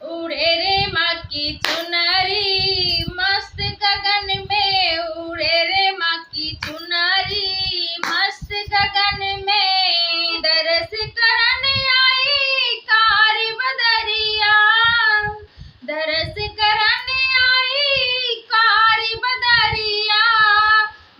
उड़े रे माँ की चुनरी मस्त गगन में, उड़े रे माँ की चुनरी मस्त गगन में। दरस करने आई कारी बदरिया, दरस करने आई कारी बदरिया।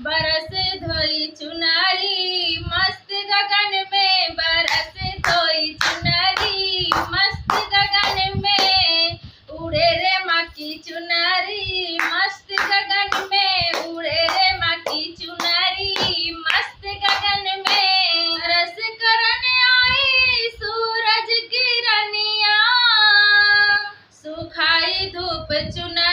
बरस धोई चुनरी मस्त गगन में, बरस धोई चुनरी मस्त गगन में। उड़े रे माँ की चुनरी मस्त गगन में, उड़े रे माँ की चुनरी मस्त गगन में। रस करने आई सूरज की रनिया, सुखाई धूप चुनरी